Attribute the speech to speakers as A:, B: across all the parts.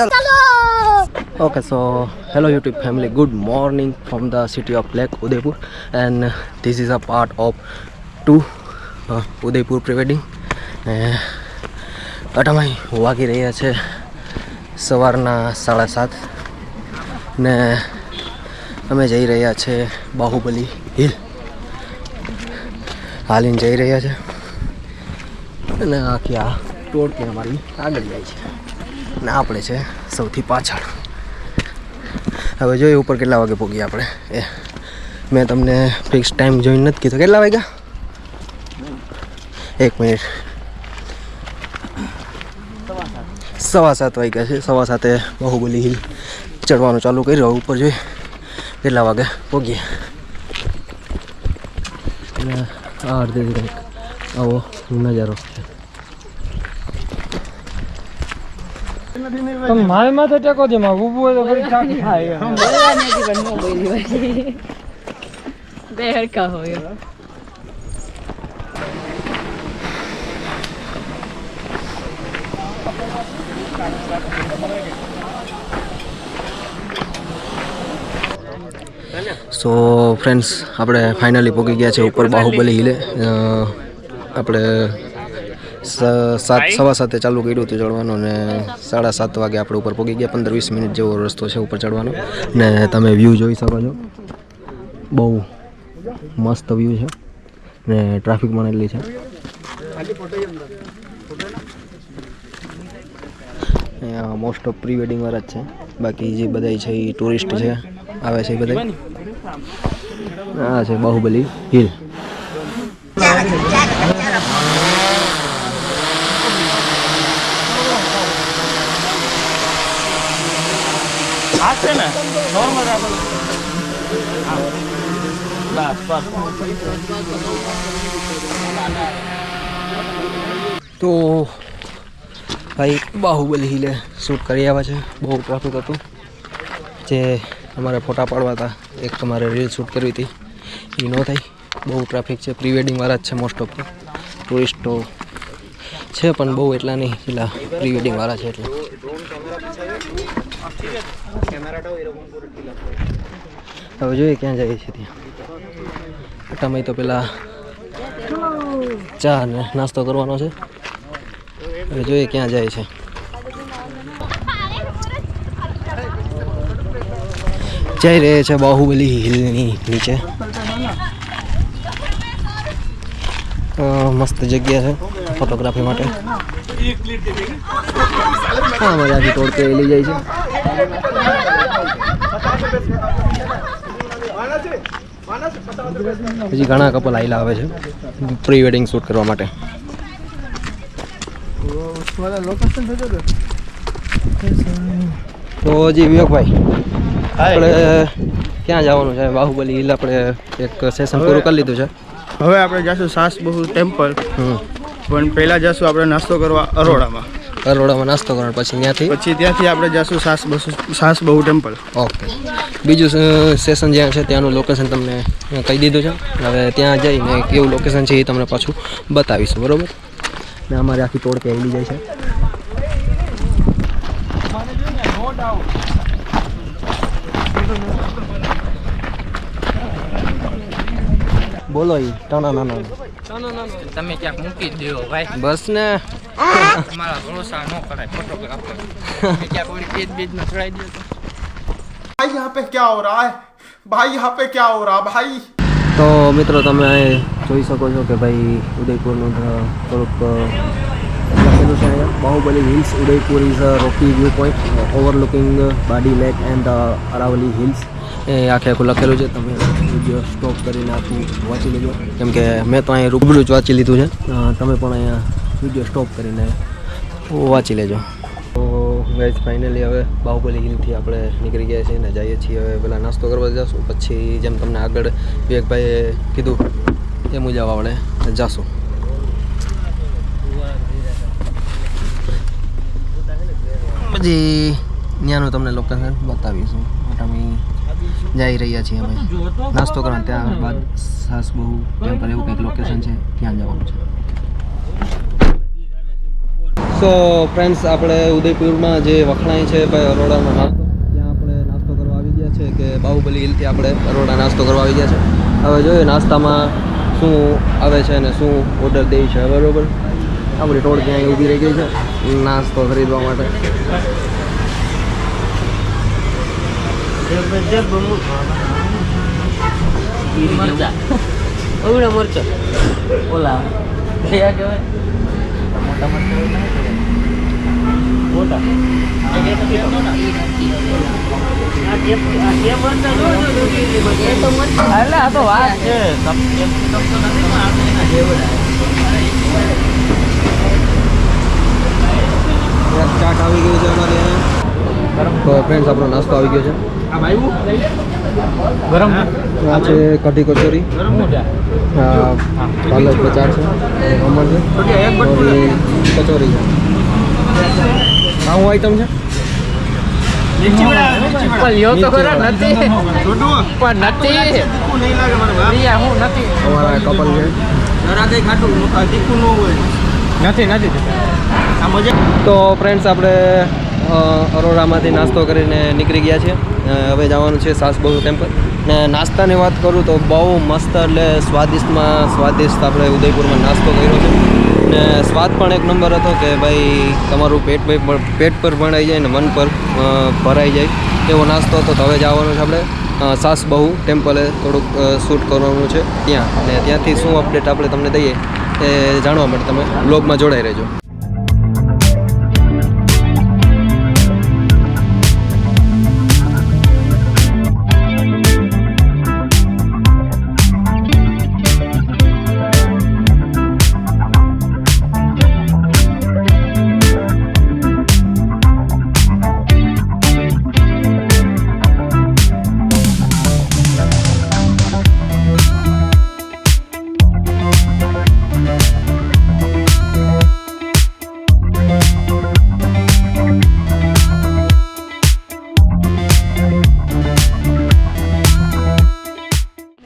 A: चलो okay so hello YouTube family good morning from the city of lake Udaipur and this is a part of 2 Udaipur pre wedding અટામાં વાગી રહ્યા છે સવારના 7:30 ને અમે જઈ રહ્યા છે બાહુબલી હિલ હાલીને જઈ રહ્યા છે અને આખી આ ટોળકી અમારી આગળ જાય છે ને આપણે છે સૌથી પાછળ. હવે જોઈએ ઉપર કેટલા વાગે પહોંચીએ આપણે. મેં તમને ફિક્સ ટાઈમ જોઈને નથી કીધો. કેટલા વાગ્યા? 1 મિનિટ. 7:15 વાગ્યા છે. 7:15 બાહુબલી હિલ ચડવાનું ચાલુ કર્યું. ઉપર જોઈએ કેટલા વાગે પહોંચીએ. અને આ અડધેથી કંઈક આવો નજારો છે.
B: મારે માથે ટેકો દે માં ઊભું હોય તો ફરી ચાકી થાય
C: બે હરકા હોય.
A: સો ફ્રેન્ડ્સ આપણે ફાઇનલી પહોંચી ગયા છે ઉપર બાહુબલી હિલે. આપણે 7:15 ચાલુ કર્યું હતું ચડવાનું ને 7:30 વાગે આપણે ઉપર પહોંચી ગયા. 15-20 મિનિટ જેવો રસ્તો છે ઉપર ચડવાનો ને તમે વ્યૂ જોઈ શકો છો. બહુ મસ્ત વ્યૂ છે ને ટ્રાફિક પણ એટલી છે. અહીંયા મોસ્ટ ઓફ પ્રી વેડિંગ વાળા જ છે. બાકી જે બધા છે એ ટુરિસ્ટ છે આવે છે બધા. આ છે બાહુબલી હિલ. તો ભાઈ બાહુબલી હિલે શૂટ કરી આવ્યા છે. બહુ ટ્રાફિક હતું. જે અમારે ફોટા પાડવા હતા, એક તમારે રીલ શૂટ કરવી હતી, એ ન થઈ. બહુ ટ્રાફિક છે. પ્રી વેડિંગ વાળા જ છે મોસ્ટ ઓફ. ટુરિસ્ટો છે પણ બહુ એટલા નહીં, એટલા પ્રી વેડિંગ વાળા છે એટલે. હવે જોઈએ ક્યાં જઈએ છીએ. ત્યાં અટામાં તો પેલા ચા ને નાસ્તો કરવાનો છે. હવે જોઈએ ક્યાં જાય છે. જઈ રહે છે બાહુબલી હિલની નીચે. મસ્ત જગ્યા છે ફોટોગ્રાફી માટે. હા મજાથી તોડકે લઈ જાય છે. હજી ઘણા કપલ આવેલા આવે છે પ્રી વેડિંગ શૂટ કરવા માટે. તો હજી વિવેકભાઈ આપણે ક્યાં જવાનું છે? બાહુબલી હિલ આપણે એક સેશન પૂરું કરી લીધું છે.
D: હવે આપણે જઈશું સાસ બહુ ટેમ્પલ. પણ પહેલા જઈશું આપણે નાસ્તો કરવા અરોડામાં.
A: નાસ્તો કરવાનો પછી
D: ત્યાંથી આપણે જઈશું સાસ બહુ ટેમ્પલ.
A: ઓકે. બીજું સેશન જ્યાં છે ત્યાંનું લોકેશન તમને કહી દીધું છે. હવે ત્યાં જઈને કેવું લોકેશન છે એ તમને પાછું બતાવીશું. બરાબર ને અમારે આખી તોડ પહેલી જાય છે. બોલો ઈ ટાણા નાના
B: તમે ક્યાંક મૂકી દો ભાઈ.
A: બસ ને
B: તમારા ભરોસા ન કરાય ફોટોગ્રાફર. ક્યાંક ઓલી પેજ બેજ માં ચડાઈ દો.
D: ભાઈ यहाँ पे क्या हो रहा है? भाई यहाँ पे क्या हो रहा भाई?
A: તો મિત્રો તમે જોઈ શકો છો કે ભાઈ ઉદયપુરનું થોડુંક લખેલું છે અહીંયા. Bahubali hills Udaipur is a rocky view point overlooking Badi lake and Aravalli hills. એ આખે આખું લખેલું છે. તમે વિડીયો સ્ટોપ કરીને આખું વાંચી લેજો. કેમ કે મેં તો અહીંયા રૂબરૂ જ વાંચી લીધું છે. તમે પણ અહીંયા વિડીયો સ્ટોપ કરીને વાંચી લેજો. તો ગાઈઝ ફાઇનલી હવે બાહુબલી હિલથી આપણે નીકળી ગયા છીએ ને જઈએ છીએ હવે પહેલાં નાસ્તો કરવા જઈશું. પછી જેમ તમને આગળ વિવેકભાઈએ કીધું એ મુજબ આપણે જઈશું. પછી ત્યાંનું તમને લોકેશન બતાવીશું. અમે જઈ રહ્યા છીએ અમે નાસ્તો કરવા. ત્યારબાદ સાસ બહુ ટેમ્પલ એવું કંઈક લોકેશન છે ત્યાં જવાનું છે. સો ફ્રેન્ડ્સ આપણે ઉદયપુરમાં જે વખણાય છે ભાઈ અરોડાનો નાસ્તો, ત્યાં આપણે નાસ્તો કરવા આવી ગયા છે કે બાહુબલી હિલથી આપણે અરોડા નાસ્તો કરવા આવી ગયા છે. હવે જોઈએ નાસ્તામાં શું આવે છે અને શું ઓર્ડર દે છે. બરાબર, આપણી ટોળ ત્યાં ઊભી રહી ગઈ છે નાસ્તો ખરીદવા માટે.
B: મરચો ઓલા મોટા આ તો વાત છે.
A: ચાટ આવી ગયું છે અમારે અહીંયા. તો ફ્રેન્ડ્સ આપણો નાસ્તો આવી ગયો છે.
B: ગરમ
A: આ છે કઢી કચોરી, પાલક બચાર છે, ખમણ છે, કચોરી છે. આવું આઈટમ છે.
B: લ્યો તો ખરા નથી પણ નથી હું નથી
A: અમારા કપલ છે. તો ફ્રેન્ડ્સ આપણે અરોડામાંથી નાસ્તો કરીને નીકળી ગયા છીએ. હવે જવાનું છે સાસબહુ ટેમ્પલ. ને નાસ્તાની વાત કરું તો બહુ મસ્ત એટલે સ્વાદિષ્ટ આપણે ઉદયપુરમાં નાસ્તો કર્યો છે. ને સ્વાદ પણ એક નંબર હતો કે ભાઈ તમારું પેટ પર ભણાઈ જાય ને મન પર ભરાઈ જાય એવો નાસ્તો હતો. તો હવે જવાનું છે આપણે સાસબહુ ટેમ્પલે થોડુંક શૂટ કરવાનું છે ત્યાં. અને ત્યાંથી શું અપડેટ આપણે તમને દઈએ એ જાણવા માટે તમે બ્લોગમાં જોડાઈ રહેજો.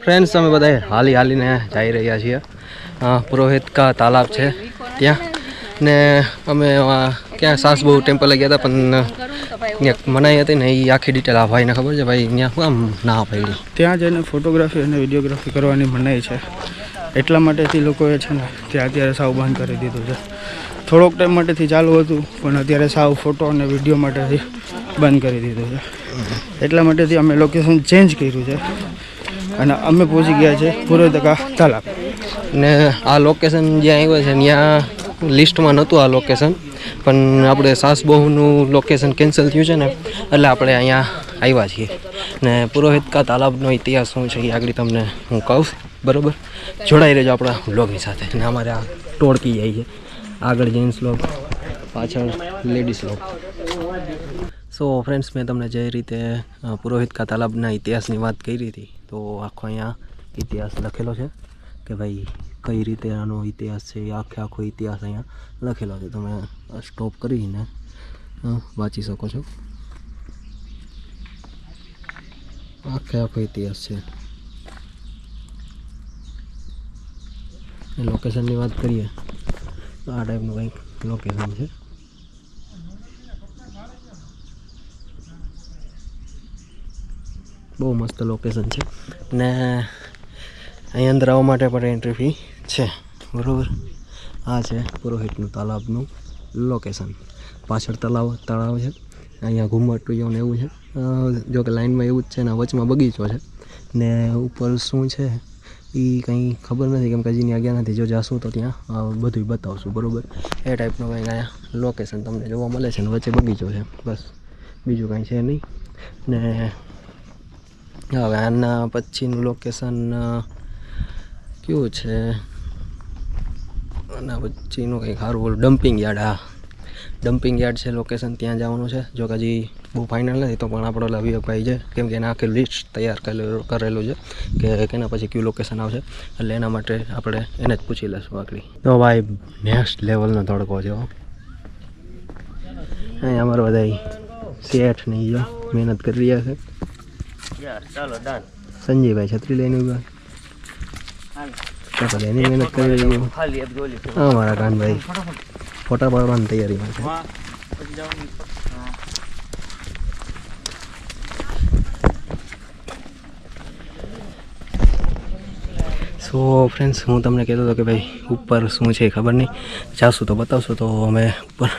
A: ફ્રેન્ડ્સ અમે બધા હાલીને જઈ રહ્યા છીએ. પુરોહિત કા તાલાબ છે ત્યાં. ને અમે ક્યાં સાસબહુ ટેમ્પલે ગયા હતા પણ ત્યાં મનાઈ હતી ને એ આખી ડિટેલ આ ભાઈને ખબર છે. ભાઈ ત્યાં શું આમ ના પડી.
D: ત્યાં જઈને ફોટોગ્રાફી અને વિડીયોગ્રાફી કરવાની મનાઈ છે. એટલા માટેથી લોકોએ છે ને ત્યાં અત્યારે સાવ બંધ કરી દીધું છે. થોડોક ટાઈમ માટેથી ચાલુ હતું પણ અત્યારે સાવ ફોટો અને વિડીયો માટેથી બંધ કરી દીધું છે. એટલા માટેથી અમે લોકેશન ચેન્જ કર્યું છે અને અમે પહોંચી ગયા છે પુરોહિત કા તાલાબ.
A: ને આ લોકેશન જ્યાં આવ્યું છે ત્યાં લિસ્ટમાં નહોતું આ લોકેશન, પણ આપણે સાસબહુનું લોકેશન કેન્સલ થયું છે ને એટલે આપણે અહીંયા આવ્યા છીએ. ને પુરોહિત કા તાલાબનો ઇતિહાસ શું છે એ આગળ તમને હું કહું. બરાબર, જોડાઈ રહેજો આપણા વ્લોગની સાથે. ને અમારે આ ટોળકી જાય છે, આગળ જેન્ટ્સ લોગ, પાછળ લેડીઝ લોગ. સો ફ્રેન્ડ્સ, મેં તમને જે રીતે પુરોહિત કા તાલાબના ઇતિહાસની વાત કરી હતી તો આખો અહીંયા ઇતિહાસ લખેલો છે કે ભાઈ કઈ રીતે આનો ઇતિહાસ છે. આખો ઇતિહાસ અહીંયા લખેલો છે. તમે સ્ટોપ કરીને વાંચી શકો છો. આખો ઇતિહાસ છે. લોકેશનની વાત કરીએ તો આ ટાઈપનું કંઈક લોકેશન છે. બહુ મસ્ત લોકેશન છે. ને અહીં અંદર આવવા માટે પણ એન્ટ્રી ફી છે. બરાબર, આ છે પુરોહિતનું તાલાબનું લોકેશન. પાછળ તળાવ છે. અહીંયા ઘુમટું ને એવું છે. જો કે લાઇનમાં એવું જ છે ને વચમાં બગીચો છે. ને ઉપર શું છે એ કંઈ ખબર નથી કેમ કે હજી ત્યાં ગયા નથી. જો જાશું તો ત્યાં બધું બતાવશું. બરાબર, એ ટાઈપનું કંઈક અહીંયા લોકેશન તમને જોવા મળે છે ને વચ્ચે બગીચો છે. બસ, બીજું કાંઈ છે નહીં. ને હવે આના પછીનું લોકેશન કેવું છે, આના પછીનું કંઈક સારું બોલું ડમ્પિંગ યાર્ડ. હા, ડમ્પિંગ યાર્ડ છે લોકેશન, ત્યાં જવાનું છે. જો કે હજી બહુ ફાઇનલ નથી તો પણ આપણો વિવેકભાઈ છે કેમ કે એના આખી લિસ્ટ તૈયાર કરેલું છે કે એના પછી કયું લોકેશન આવશે. એટલે એના માટે આપણે એને જ પૂછી લઈશું આગળ. તો ભાઈ નેક્સ્ટ લેવલનો તડકો છે. અહીંયા અમારા બધા શેઠ ને જો મહેનત કરી રહ્યા છે.
B: ચાલો ડન.
A: સંજયભાઈ છત્રી લઈને ઉભા એની મહેનત કરી રહી. અમારા કાનભાઈ ફોટા પાડવાની તૈયારીમાં છે. સો ફ્રેન્ડ્સ, હું તમને કહેતો હતો કે ભાઈ ઉપર શું છે ખબર નહીં, જાશું તો બતાવશું. તો અમે ઉપર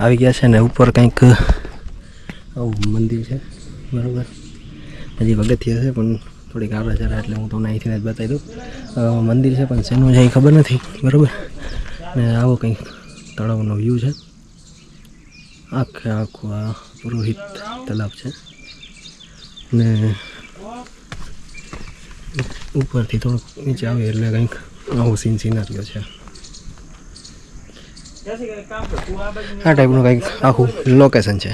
A: આવી ગયા છે ને ઉપર કંઈક આવું મંદિર છે, બરાબર. હજી પગથિયા છે પણ થોડીક આગળ જરા, એટલે હું તમને અહીંથી જ બતાવી દઉં. મંદિર છે પણ શેનું છે એ ખબર નથી, બરાબર. ને આવો કંઈક તળાવનો વ્યૂ છે. આખું આ પુરોહિત તલાવ છે ને ઉપરથી થોડુંક નીચે આવે એટલે કંઈક આવું સિનારીઓ છે. આ ટાઈપનું કંઈક આખું લોકેશન છે.